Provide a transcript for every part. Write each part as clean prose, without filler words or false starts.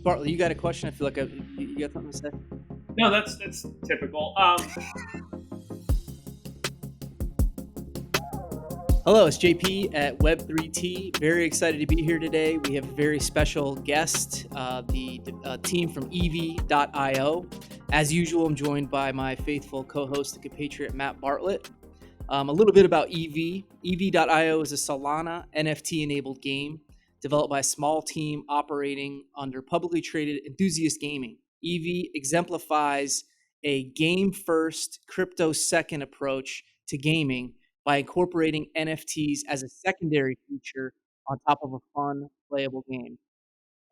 Bartlett, you got a question? I feel like you got something to say? No, that's typical. Hello, it's JP at WEB3 TEA. Very excited to be here today. We have a very special guest, the team from EV.io. As usual, I'm joined by my faithful co-host, the compatriot Matt Bartlett. A little bit about EV. EV.io is a Solana NFT-enabled game developed by a small team operating under publicly traded Enthusiast Gaming. EV exemplifies a game-first, crypto-second approach to gaming by incorporating NFTs as a secondary feature on top of a fun, playable game.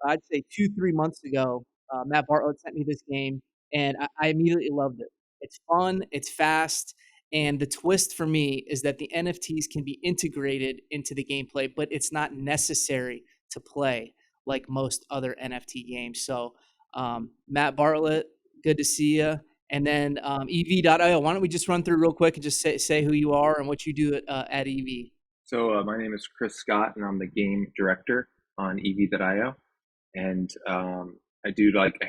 I'd say 2-3 months ago, Matt Bartlett sent me this game, and I immediately loved it. It's fun, it's fast, and the twist for me is that the NFTs can be integrated into the gameplay, but it's not necessary to play like most other NFT games. So, Matt Bartlett, good to see you. And then EV.io, why don't we just run through real quick and just say who you are and what you do at EV? So my name is Chris Scott, and I'm the game director on EV.io. And I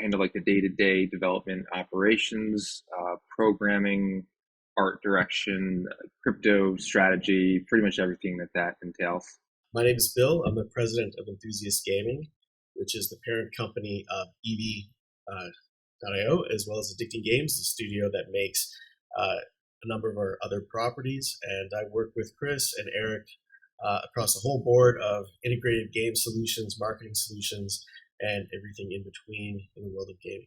handle the day-to-day development operations, programming, art direction, crypto strategy, pretty much everything that entails. My name is Bill. I'm the president of Enthusiast Gaming, which is the parent company of EV.io, as well as Addicting Games, the studio that makes a number of our other properties. And I work with Chris and Eric across the whole board of integrated game solutions, marketing solutions, and everything in between in the world of gaming.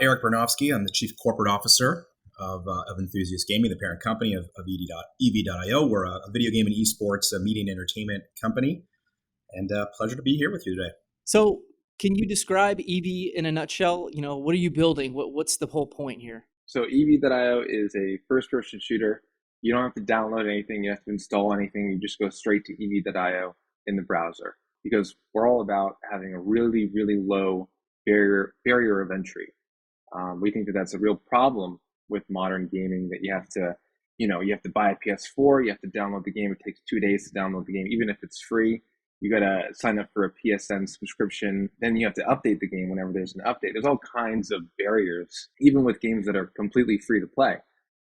Eric Bernovsky, I'm the Chief Corporate Officer of Enthusiast Gaming, the parent company of EV.io. We're a video game and esports media and entertainment company, and pleasure to be here with you today. So can you describe EV in a nutshell? You know, what are you building? What's the whole point here? So EV.io is a first-person shooter. You don't have to download anything. You have to install anything. You just go straight to EV.io in the browser, because we're all about having a really, really low barrier of entry. We think that that's a real problem with modern gaming, that you have to buy a PS4, you have to download the game. It takes 2 days to download the game, even if it's free. You got to sign up for a PSN subscription. Then you have to update the game whenever there's an update. There's all kinds of barriers, even with games that are completely free to play.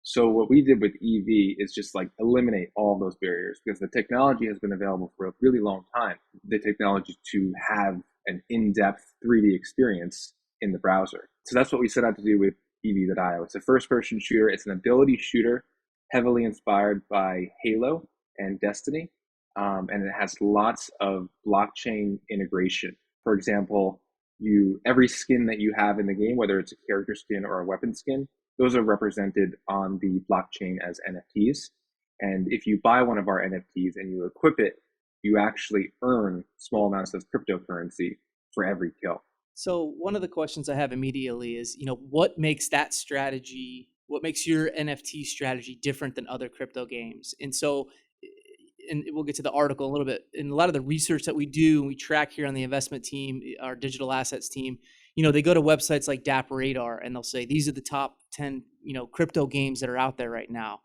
So what we did with EV is just eliminate all those barriers, because the technology has been available for a really long time. The technology to have an in-depth 3D experience in the browser. So that's what we set out to do with EV.io. It's a first-person shooter. It's an ability shooter, heavily inspired by Halo and Destiny. And it has lots of blockchain integration. For example, every skin that you have in the game, whether it's a character skin or a weapon skin, those are represented on the blockchain as NFTs. And if you buy one of our NFTs and you equip it, you actually earn small amounts of cryptocurrency for every kill. So one of the questions I have immediately is, what makes what makes your NFT strategy different than other crypto games? And so, and we'll get to the article a little bit. In a lot of the research that we do, and we track here on the investment team, our digital assets team, they go to websites like DappRadar and they'll say, these are the top 10, crypto games that are out there right now.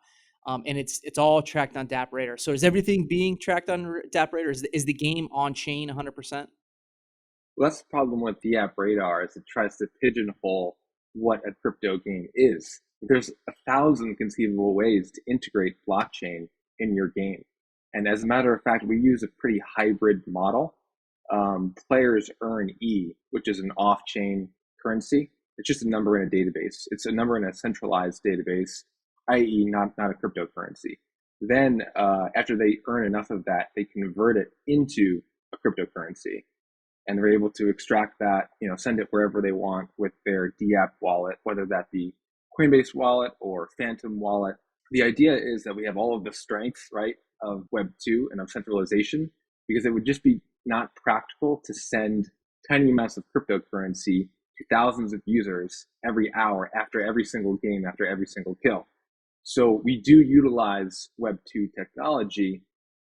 And it's all tracked on DappRadar. So is everything being tracked on DappRadar? Is the game on chain 100%? Well, that's the problem with the DappRadar, is it tries to pigeonhole what a crypto game is. There's 1,000 conceivable ways to integrate blockchain in your game. And as a matter of fact, we use a pretty hybrid model. Players earn E, which is an off-chain currency. It's just a number in a database. It's a number in a centralized database, i.e. not a cryptocurrency. Then after they earn enough of that, they convert it into a cryptocurrency. And they're able to extract that, send it wherever they want with their DApp wallet, whether that be Coinbase wallet or Phantom wallet. The idea is that we have all of the strengths, right, of Web2 and of centralization, because it would just be not practical to send tiny amounts of cryptocurrency to thousands of users every hour after every single game, after every single kill. So we do utilize Web2 technology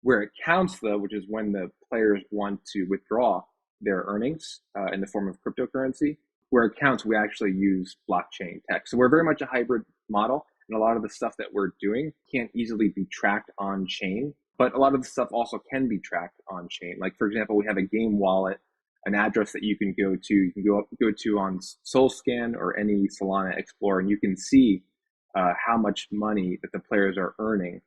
where it counts, though, which is when the players want to withdraw their earnings in the form of cryptocurrency. Where it counts, we actually use blockchain tech. So we're very much a hybrid model, and a lot of the stuff that we're doing can't easily be tracked on chain, but a lot of the stuff also can be tracked on chain. Like, for example, we have a game wallet an address that you can go to. You can go to on SoulScan or any Solana Explorer, and you can see how much money that the players are earning.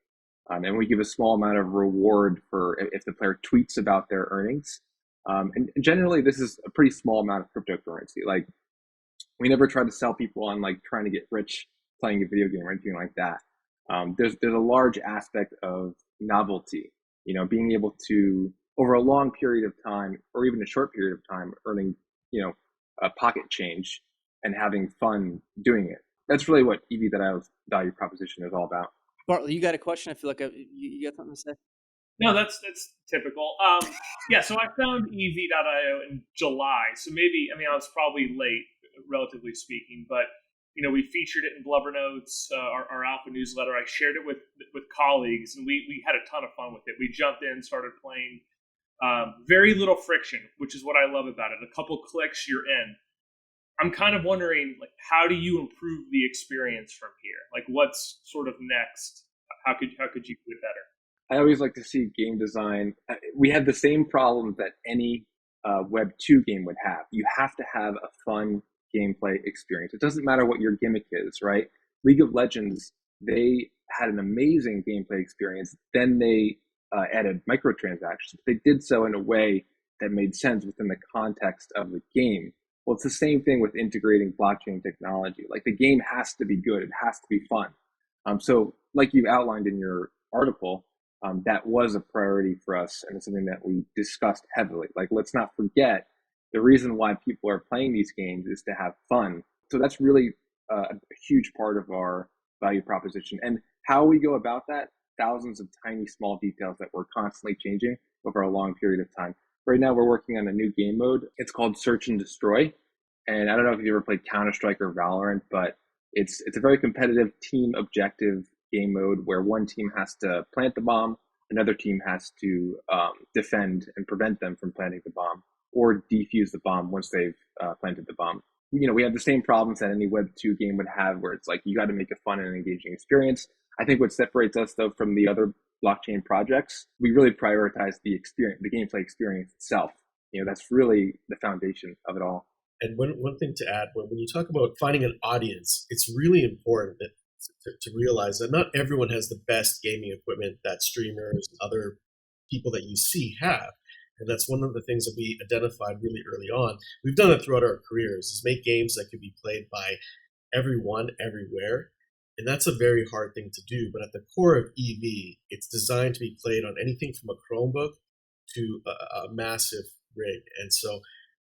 And we give a small amount of reward for if the player tweets about their earnings. And generally, this is a pretty small amount of cryptocurrency. Like, we never try to sell people on like trying to get rich playing a video game or anything like that. There's a large aspect of novelty, being able to, over a long period of time or even a short period of time, earning, a pocket change and having fun doing it. That's really what EV.io's value proposition is all about. Bartlett, you got a question? I feel like you got something to say. No, that's typical. Yeah, so I found EV.io in July. So maybe, I was probably late, relatively speaking, but we featured it in Blubber Notes, our alpha newsletter. I shared it with colleagues, and we had a ton of fun with it. We jumped in, started playing. Very little friction, which is what I love about it. A couple clicks, you're in. I'm kind of wondering, like, how do you improve the experience from here? Like, what's sort of next? How could you do it better? I always like to see game design. We have the same problem that any Web2 game would have. You have to have a fun gameplay experience. It doesn't matter what your gimmick is, right? League of Legends, they had an amazing gameplay experience. Then they added microtransactions. They did so in a way that made sense within the context of the game. Well, it's the same thing with integrating blockchain technology. Like, the game has to be good. It has to be fun. So like you outlined in your article, that was a priority for us, and it's something that we discussed heavily. Like, let's not forget the reason why people are playing these games is to have fun. So that's really a huge part of our value proposition. And how we go about that, thousands of tiny small details that we're constantly changing over a long period of time. Right now, we're working on a new game mode. It's called Search and Destroy. And I don't know if you ever played Counter-Strike or Valorant, but it's a very competitive team objective game mode where one team has to plant the bomb, another team has to defend and prevent them from planting the bomb, or defuse the bomb once they've planted the bomb. We have the same problems that any Web2 game would have, where it's like you got to make a fun and engaging experience. I think what separates us, though, from the other blockchain projects, we really prioritize the experience, the gameplay experience itself. That's really the foundation of it all. And one thing to add, when you talk about finding an audience, it's really important to realize that not everyone has the best gaming equipment that streamers and other people that you see have. And that's one of the things that we identified really early on. We've done it throughout our careers, is make games that could be played by everyone, everywhere. And that's a very hard thing to do. But at the core of EV, it's designed to be played on anything from a Chromebook to a massive rig. And so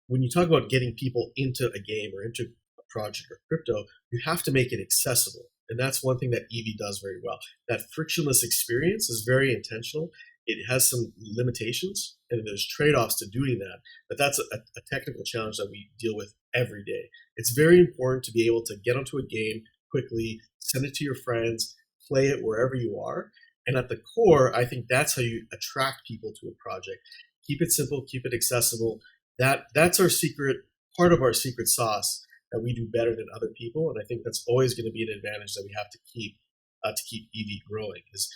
when you talk about getting people into a game or into a project or crypto, you have to make it accessible. And that's one thing that EV does very well. That frictionless experience is very intentional. It has some limitations, and there's trade-offs to doing that. But that's a technical challenge that we deal with every day. It's very important to be able to get onto a game quickly, send it to your friends, play it wherever you are. And at the core, I think that's how you attract people to a project. Keep it simple, keep it accessible. That's our secret, part of our secret sauce that we do better than other people. And I think that's always going to be an advantage that we have to keep EV growing. Is,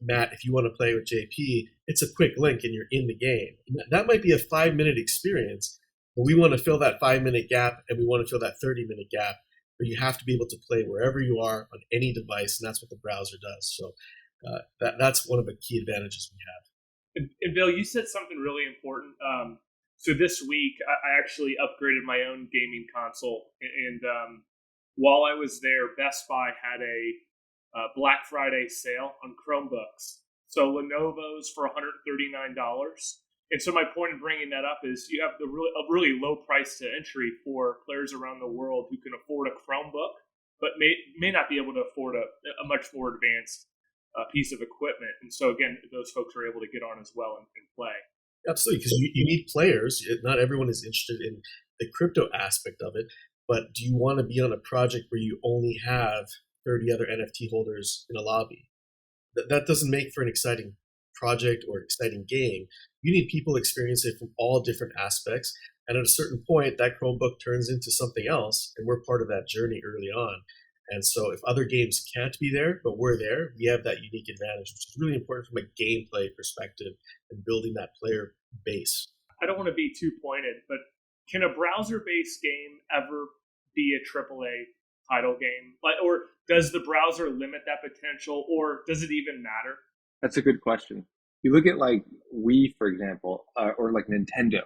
Matt, if you want to play with JP, it's a quick link and you're in the game. That might be a 5-minute experience, but we want to fill that 5-minute gap, and we want to fill that 30-minute gap. But you have to be able to play wherever you are on any device, and that's what the browser does. So that's one of the key advantages we have. And Bill, you said something really important. So this week, I actually upgraded my own gaming console, and while I was there, Best Buy had a Black Friday sale on Chromebooks. So Lenovo's for $139. And so my point in bringing that up is you have a really low price to entry for players around the world who can afford a Chromebook, but may not be able to afford a much more advanced piece of equipment. And so again, those folks are able to get on as well and play. Absolutely, because you need players. Not everyone is interested in the crypto aspect of it, but do you want to be on a project where you only have 30 other NFT holders in a lobby? That doesn't make for an exciting project or exciting game. You need people experience it from all different aspects. And at a certain point, that Chromebook turns into something else, and we're part of that journey early on. And so if other games can't be there, but we're there, we have that unique advantage, which is really important from a gameplay perspective and building that player base. I don't want to be too pointed, but can a browser-based game ever be a AAA title game? Like, or does the browser limit that potential, or does it even matter? That's a good question. You look at like Wii, for example, or like Nintendo.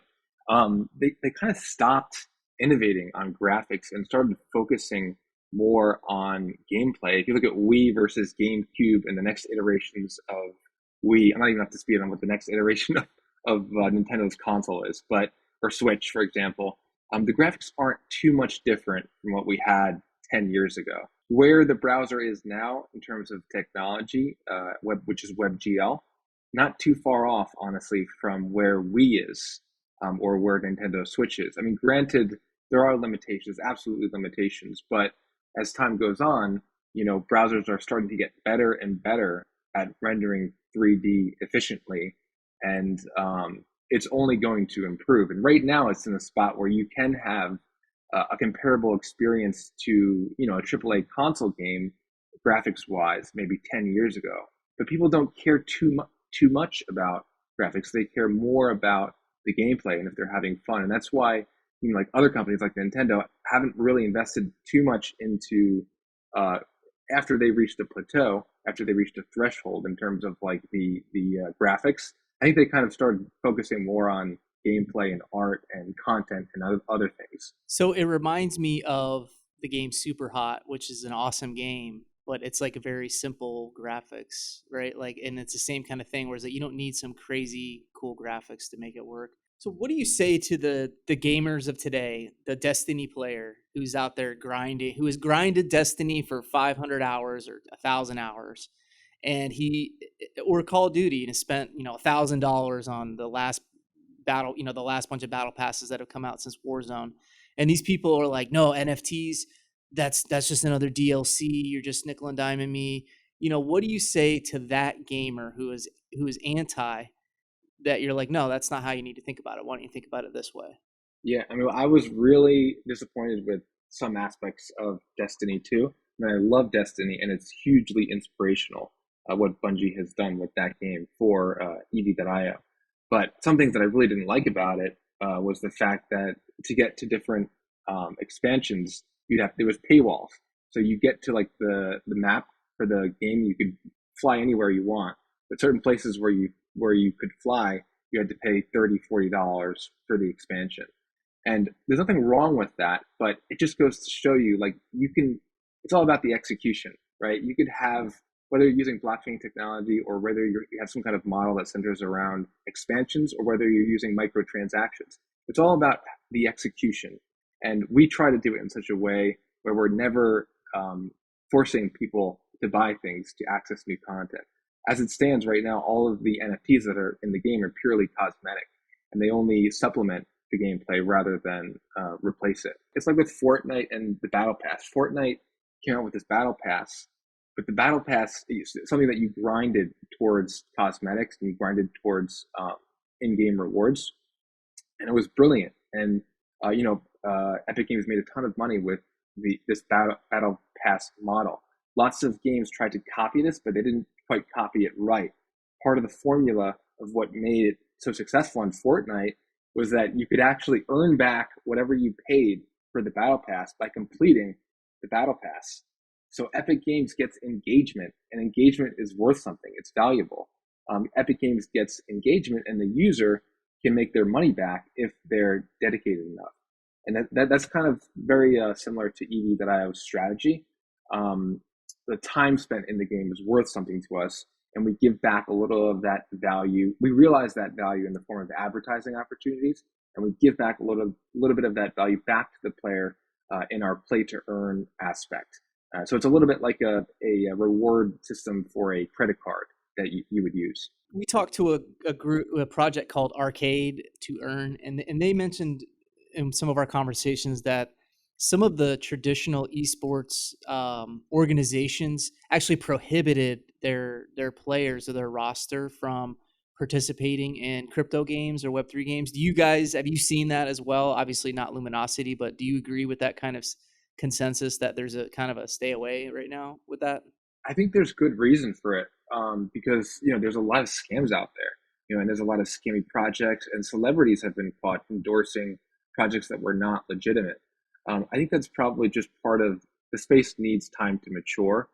They kind of stopped innovating on graphics and started focusing more on gameplay. If you look at Wii versus GameCube and the next iterations of Wii, I'm not even up to speed on what the next iteration of Nintendo's console is, but or Switch, for example. The graphics aren't too much different from what we had 10 years ago. Where the browser is now in terms of technology, which is WebGL, not too far off, honestly, from where Wii is or where Nintendo Switch is. I mean, granted, there are limitations, absolutely limitations, but as time goes on, browsers are starting to get better and better at rendering 3D efficiently, and it's only going to improve. And right now, it's in a spot where you can have a comparable experience to a AAA console game, graphics wise, maybe 10 years ago. But people don't care too much about graphics. They care more about the gameplay and if they're having fun. And that's why like other companies like Nintendo haven't really invested too much into after they reached a plateau, after they reached a threshold in terms of like the graphics. I think they kind of started focusing more on gameplay and art and content and other things. So it reminds me of the game Super Hot, which is an awesome game, but it's like a very simple graphics, right? Like, and it's the same kind of thing where it's like you don't need some crazy cool graphics to make it work. So what do you say to the gamers of today, the Destiny player who's out there grinding, who has grinded Destiny for 500 hours or 1,000 hours, and or Call of Duty and has spent $1,000 on the last battle, the last bunch of battle passes that have come out since Warzone, and these people are like, no, NFTs, that's just another DLC. You're just nickel and diming me. What do you say to that gamer who is anti? That you're like, no, that's not how you need to think about it. Why don't you think about it this way? Yeah, I mean, I was really disappointed with some aspects of Destiny 2. I mean, I love Destiny, and it's hugely inspirational what Bungie has done with that game for EV.io. But some things that I really didn't like about it was the fact that to get to different expansions, there was paywalls. So you get to like the map for the game, you could fly anywhere you want, but certain places where you could fly, you had to pay $30-$40 for the expansion. And there's nothing wrong with that, but it just goes to show you, like, it's all about the execution, right? You could have, whether you're using blockchain technology or whether you have some kind of model that centers around expansions or whether you're using microtransactions. It's all about the execution. And we try to do it in such a way where we're never forcing people to buy things to access new content. As it stands right now, all of the NFTs that are in the game are purely cosmetic, and they only supplement the gameplay rather than replace it. It's like with Fortnite and the Battle Pass. Fortnite came out with this Battle Pass, but the Battle Pass is something that you grinded towards cosmetics and you grinded towards in-game rewards, and it was brilliant. And Epic Games made a ton of money with this Battle Pass model. Lots of games tried to copy this, but they didn't quite copy it right. Part of the formula of what made it so successful in Fortnite was that you could actually earn back whatever you paid for the Battle Pass by completing the Battle Pass. So Epic Games gets engagement, and engagement is worth something. It's valuable. Epic Games gets engagement, and the user can make their money back if they're dedicated enough. And that's kind of very similar to EV.io's strategy. The time spent in the game is worth something to us, and we give back a little of that value. We realize that value in the form of advertising opportunities, and we give back a little bit of that value back to the player in our play to earn aspect. So it's a little bit like a reward system for a credit card that you would use. We talked to a project called Arcade to Earn, and they mentioned in some of our conversations that some of the traditional esports organizations actually prohibited their players or their roster from participating in crypto games or Web3 games. Have you seen that as well? Obviously not Luminosity, but do you agree with that kind of consensus that there's a kind of a stay away right now with that? I think there's good reason for it because there's a lot of scams out there. and there's a lot of scammy projects, and celebrities have been caught endorsing projects that were not legitimate. I think that's probably just part of the space needs time to mature.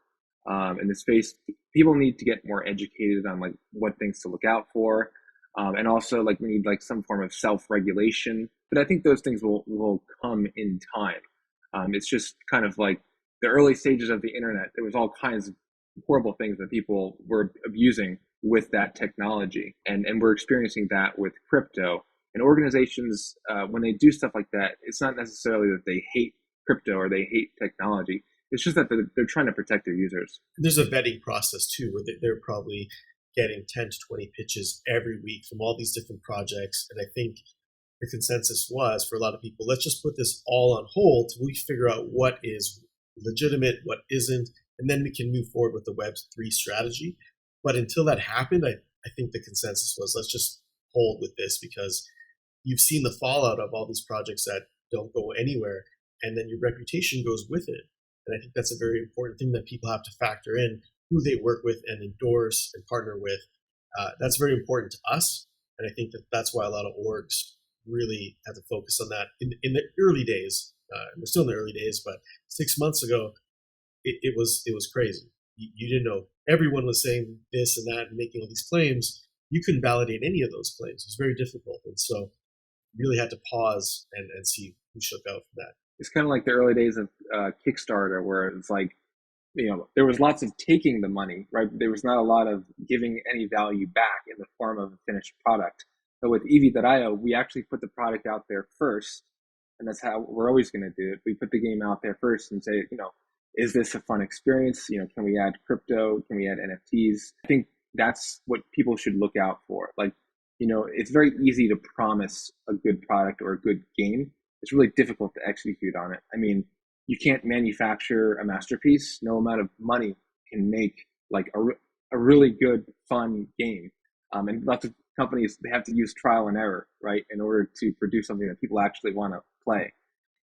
In the space, people need to get more educated on like what things to look out for, and also like we need like some form of self-regulation. But I think those things will come in time. It's just kind of like the early stages of the internet. There was all kinds of horrible things that people were abusing with that technology, and we're experiencing that with crypto. And organizations, when they do stuff like that, it's not necessarily that they hate crypto or they hate technology. It's just that they're trying to protect their users. There's a vetting process too, where they're probably getting 10 to 20 pitches every week from all these different projects. And I think the consensus was for a lot of people, let's just put this all on hold till we figure out what is legitimate, what isn't, and then we can move forward with the Web3 strategy. But until that happened, I think the consensus was let's just hold with this, because you've seen the fallout of all these projects that don't go anywhere, and then your reputation goes with it. And I think that's a very important thing that people have to factor in, who they work with and endorse and partner with. That's very important to us. And I think that that's why a lot of orgs really have to focus on that in the early days. We're still in the early days, but 6 months ago, it was crazy. You didn't know. Everyone was saying this and that and making all these claims. You couldn't validate any of those claims. It was very difficult. And so you really had to pause and see who shook out from that. It's kind of like the early days of Kickstarter, where it's like, there was lots of taking the money, right? There was not a lot of giving any value back in the form of a finished product. But with EV.io, we actually put the product out there first, and that's how we're always going to do it. We put the game out there first and say, is this a fun experience? Can we add crypto? Can we add NFTs? I think that's what people should look out for. Like, it's very easy to promise a good product or a good game. It's really difficult to execute on it. I mean, you can't manufacture a masterpiece. No amount of money can make like a really good, fun game. And lots of companies, they have to use trial and error, right, in order to produce something that people actually want to play.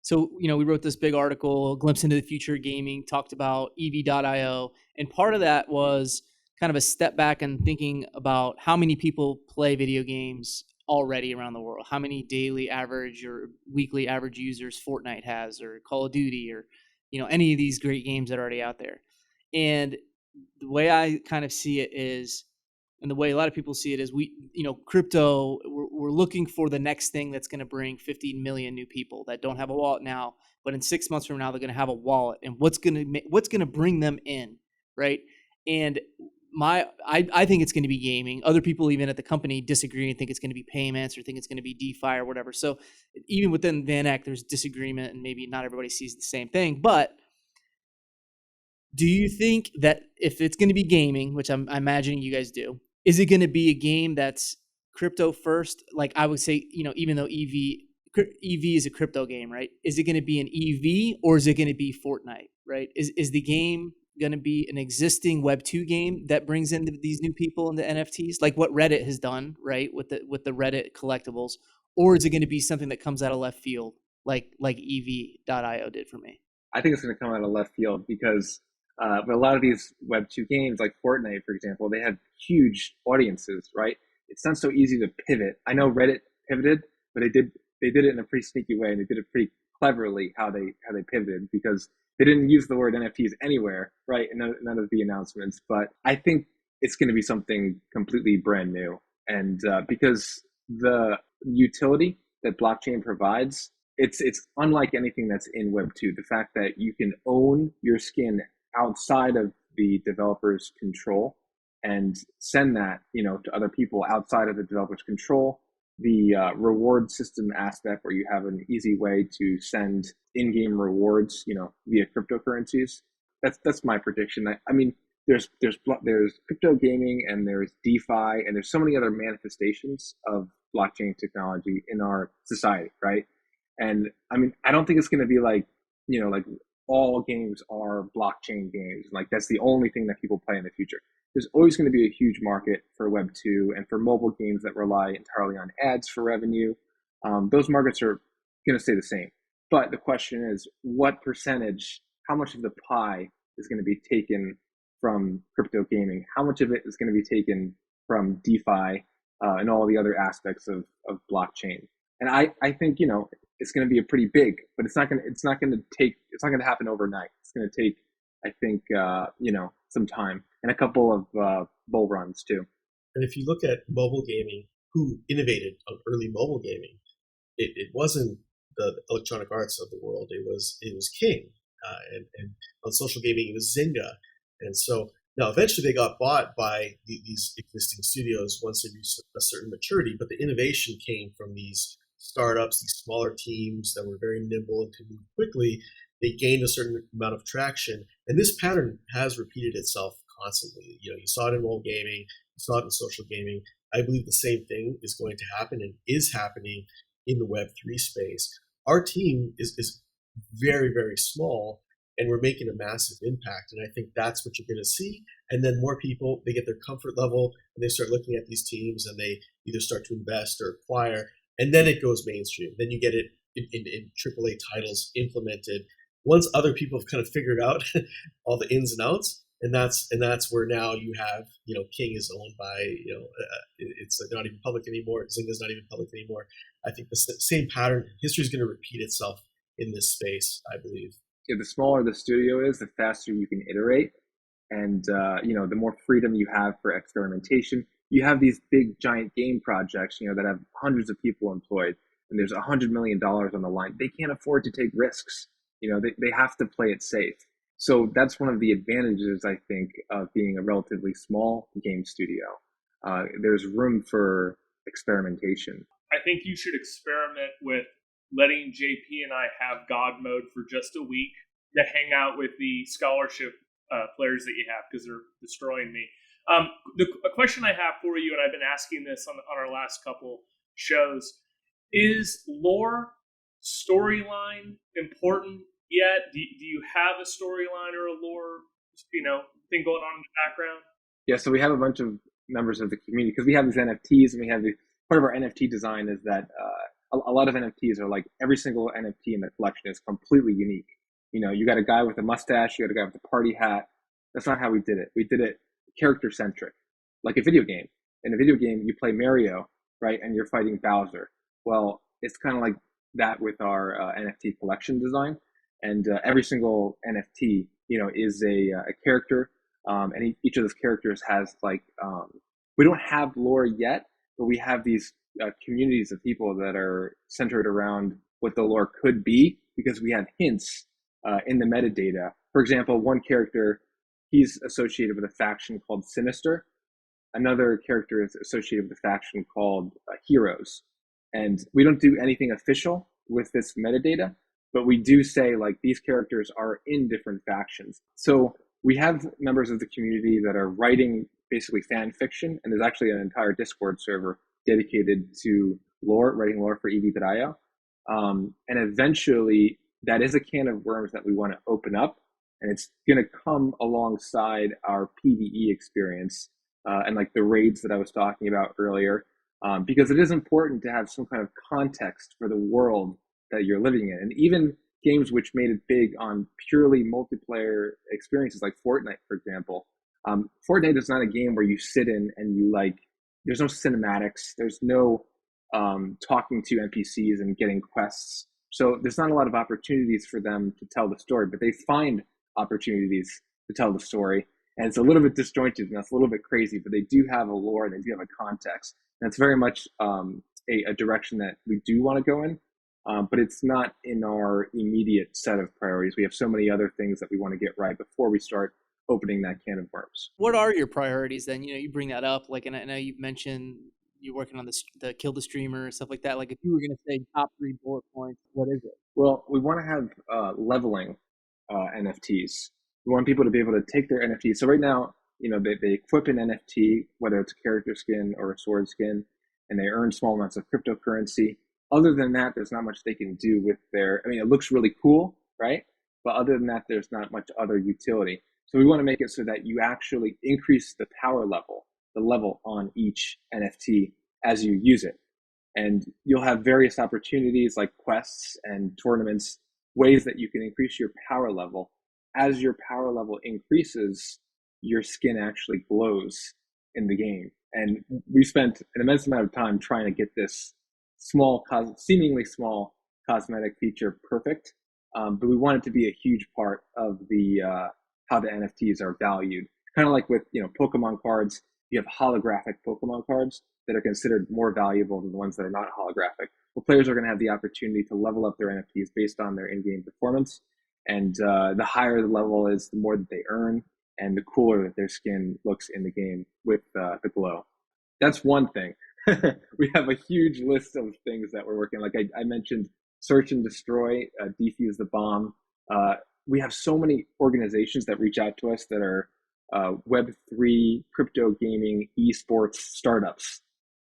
So, we wrote this big article, A Glimpse into the Future of Gaming, talked about EV.io. And part of that was kind of a step back and thinking about how many people play video games already around the world, how many daily average or weekly average users Fortnite has, or Call of Duty, or any of these great games that are already out there. And the way I kind of see it is, and the way a lot of people see it is, crypto, we're looking for the next thing that's going to bring 15 million new people that don't have a wallet now, but in 6 months from now they're going to have a wallet, and what's going to bring them in, right? And I think it's going to be gaming. Other people even at the company disagree and think it's going to be payments or think it's going to be DeFi or whatever. So even within VanEck, there's disagreement, and maybe not everybody sees the same thing. But do you think that if it's going to be gaming, which I'm imagining you guys do, is it going to be a game that's crypto first? Like I would say, even though EV is a crypto game, right? Is it going to be an EV, or is it going to be Fortnite, right? Is the game going to be an existing Web2 game that brings in these new people into NFTs, like what Reddit has done, right, with the Reddit collectibles, or is it going to be something that comes out of left field, like EV.io did for me? I think it's going to come out of left field because but a lot of these Web2 games, like Fortnite, for example, they have huge audiences, right? It's not so easy to pivot. I know Reddit pivoted, but they did it in a pretty sneaky way, and they did it pretty cleverly how they pivoted, because they didn't use the word NFTs anywhere, right? In none of the announcements. But I think it's going to be something completely brand new. And because the utility that blockchain provides, it's unlike anything that's in Web2. The fact that you can own your skin outside of the developer's control and send that, to other people outside of the developer's control. The reward system aspect, where you have an easy way to send in-game rewards, via cryptocurrencies. That's my prediction. I mean, there's crypto gaming, and there's DeFi, and there's so many other manifestations of blockchain technology in our society, right? And I mean, I don't think it's going to be like, like all games are blockchain games. Like that's the only thing that people play in the future. There's always going to be a huge market for Web2 and for mobile games that rely entirely on ads for revenue. Those markets are going to stay the same. But the question is, what percentage, how much of the pie is going to be taken from crypto gaming? How much of it is going to be taken from DeFi and all the other aspects of blockchain. And I think, it's going to be a pretty big, but it's not going to happen overnight. It's going to take, I think, some time and a couple of bull runs too. And if you look at mobile gaming, who innovated on early mobile gaming, it wasn't the Electronic Arts of the world. It was King, and on social gaming it was Zynga, and so now eventually they got bought by these existing studios once they reached a certain maturity. But the innovation came from these startups, these smaller teams that were very nimble and could move quickly. They gained a certain amount of traction, and this pattern has repeated itself constantly. You saw it in mobile gaming, you saw it in social gaming. I believe the same thing is going to happen and is happening in the Web3 space. Our team is very, very small, and we're making a massive impact. And I think that's what you're going to see. And then more people, they get their comfort level and they start looking at these teams and they either start to invest or acquire. And then it goes mainstream. Then you get it in AAA titles implemented. Once other people have kind of figured out all the ins and outs, and that's where now you have, King is owned by, it's not even public anymore. Zynga's not even public anymore. I think the same pattern, history is going to repeat itself in this space, I believe. Yeah, the smaller the studio is, the faster you can iterate, and the more freedom you have for experimentation. You have these big giant game projects, that have hundreds of people employed, and there's $100 million on the line. They can't afford to take risks. They have to play it safe. So that's one of the advantages, I think, of being a relatively small game studio. There's room for experimentation. I think you should experiment with letting JP and I have God mode for just a week to hang out with the scholarship players that you have, because they're destroying me. A question I have for you, and I've been asking this on our last couple shows, is lore storyline important yet? Do you have a storyline or a lore, thing going on in the background? Yeah, so we have a bunch of members of the community because we have these NFTs, and we have part of our NFT design is that a lot of NFTs are like every single NFT in the collection is completely unique. You got a guy with a mustache, you got a guy with a party hat. That's not how we did it. We did it character centric, like a video game. In a video game, you play Mario, right, and you're fighting Bowser. Well, it's kind of like that with our NFT collection design. And every single NFT, is a character, and each of those characters has we don't have lore yet, but we have these communities of people that are centered around what the lore could be, because we have hints in the metadata. For example, one character, he's associated with a faction called Sinister. Another character is associated with a faction called Heroes. And we don't do anything official with this metadata, but we do say these characters are in different factions. So we have members of the community that are writing basically fan fiction, and there's actually an entire Discord server dedicated to writing lore for EV.io. And eventually that is a can of worms that we want to open up, and it's going to come alongside our PvE experience and the raids that I was talking about earlier, because it is important to have some kind of context for the world that you're living in. And even games which made it big on purely multiplayer experiences like Fortnite, for example. Fortnite is not a game where you sit in and you there's no cinematics, there's no talking to NPCs and getting quests. So there's not a lot of opportunities for them to tell the story, but they find opportunities to tell the story. And it's a little bit disjointed and that's a little bit crazy, but they do have a lore, they do have a context. And it's very much a direction that we do want to go in. But it's not in our immediate set of priorities. We have so many other things that we want to get right before we start opening that can of worms. What are your priorities then? You bring that up, and I know you mentioned you're working on the kill the streamer, stuff like that. If you were going to say top 3 bullet points, what is it? Well, we want to have leveling NFTs. We want people to be able to take their NFTs. So right now, they equip an NFT, whether it's a character skin or a sword skin, and they earn small amounts of cryptocurrency. Other than that, there's not much they can do with it looks really cool, right? But other than that, there's not much other utility. So we want to make it so that you actually increase the power level, the level on each NFT as you use it. And you'll have various opportunities like quests and tournaments, ways that you can increase your power level. As your power level increases, your skin actually glows in the game. And we spent an immense amount of time trying to get this seemingly small cosmetic feature perfect. But we want it to be a huge part of the how the NFTs are valued. Kind of like with Pokemon cards, you have holographic Pokemon cards that are considered more valuable than the ones that are not holographic. Well, players are going to have the opportunity to level up their NFTs based on their in-game performance. And the higher the level is, the more that they earn, and the cooler that their skin looks in the game with the glow. That's one thing. We have a huge list of things that we're working on. Like I mentioned, search and destroy, defuse the bomb. We have so many organizations that reach out to us that are Web3 crypto gaming esports startups.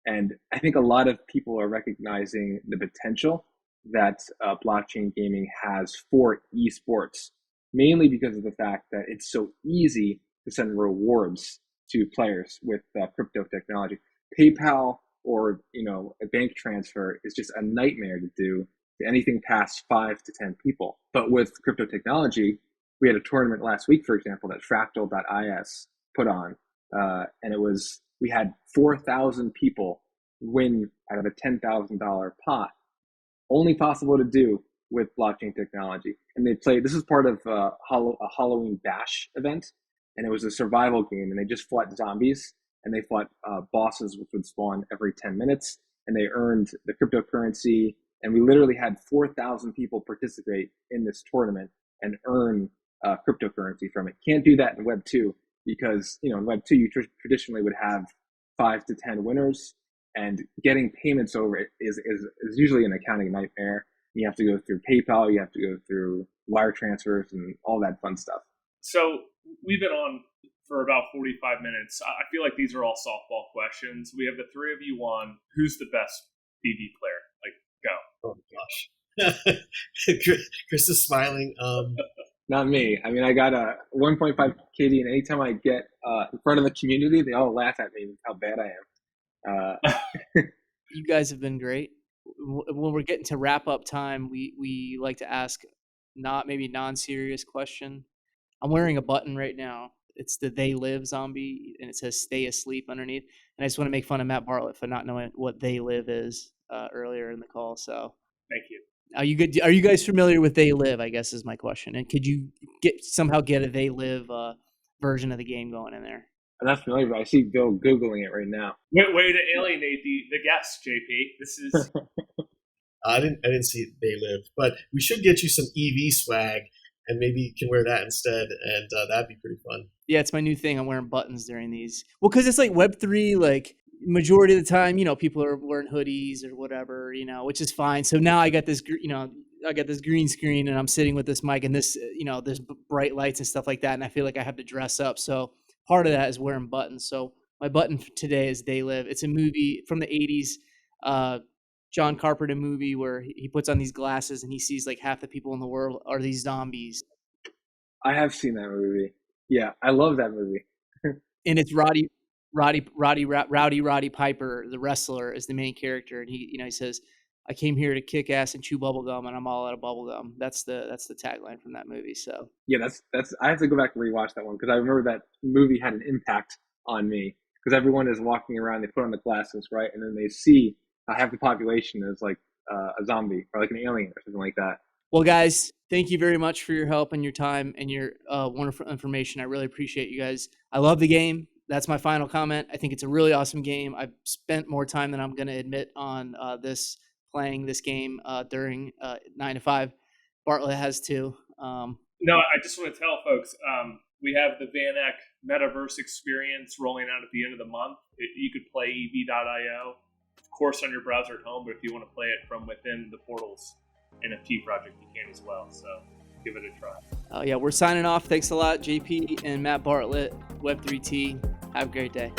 And I think a lot of people are recognizing the potential that blockchain gaming has for esports, mainly because of the fact that it's so easy to send rewards to players with crypto technology. PayPal or a bank transfer is just a nightmare to do to anything past 5 to 10 people. But with crypto technology, we had a tournament last week, for example, that Fractal.is put on, and we had 4,000 people win out of a $10,000 pot. Only possible to do with blockchain technology. And they played, this is part of a Halloween Bash event, and it was a survival game, and they just fought zombies, and they fought bosses which would spawn every 10 minutes, and they earned the cryptocurrency, and we literally had 4,000 people participate in this tournament and earn cryptocurrency from it. Can't do that in Web 2 because, in Web 2 you traditionally would have 5 to 10 winners, and getting payments over it is usually an accounting nightmare. You have to go through PayPal, you have to go through wire transfers and all that fun stuff. So we've been on for about 45 minutes. I feel like these are all softball questions. We have the three of you on. Who's the best PV player? Go. Oh my gosh. Chris is smiling. Not me. I mean, I got a 1.5 KD, and anytime I get in front of the community, they all laugh at me with how bad I am. You guys have been great. When we're getting to wrap up time, we like to ask maybe non-serious question. I'm wearing a button right now. It's the They Live zombie, and it says "Stay Asleep" underneath. And I just want to make fun of Matt Bartlett for not knowing what They Live is earlier in the call. So thank you. Are you good? Are you guys familiar with They Live? I guess is my question. And could you somehow get a They Live version of the game going in there? I'm not familiar, but I see Bill Googling it right now. Way to alienate the guests, JP. This is. I didn't see They Live, but we should get you some EV swag, and maybe you can wear that instead, and that'd be pretty fun. Yeah, it's my new thing. I'm wearing buttons during these. Well, because it's like Web3, like majority of the time, people are wearing hoodies or whatever, which is fine. So now I got this, I got this green screen, and I'm sitting with this mic and this, there's bright lights and stuff like that, and I feel like I have to dress up. So part of that is wearing buttons. So my button for today is They Live. It's a movie from the 80s, John Carpenter movie where he puts on these glasses and he sees like half the people in the world are these zombies. I have seen that movie. Yeah, I love that movie. And it's Roddy Piper, the wrestler, is the main character, and he says, "I came here to kick ass and chew bubblegum, and I'm all out of bubblegum." That's the tagline from that movie. So yeah, that's. I have to go back and rewatch that one because I remember that movie had an impact on me because everyone is walking around, they put on the glasses, right, and then they see half the population is like a zombie or like an alien or something like that. Well, guys, thank you very much for your help and your time and your wonderful information. I really appreciate you guys. I love the game. That's my final comment. I think it's a really awesome game. I've spent more time than I'm going to admit on playing this game during 9 to 5. Bartlett has too. No, I just want to tell folks, we have the Van Eck Metaverse experience rolling out at the end of the month. You could play EV.io, of course, on your browser at home, but if you want to play it from within the Portals NFT project, you can as well. So give it a try. Yeah, we're signing off. Thanks a lot, JP and Matt Bartlett, Web3 TEA. Have a great day.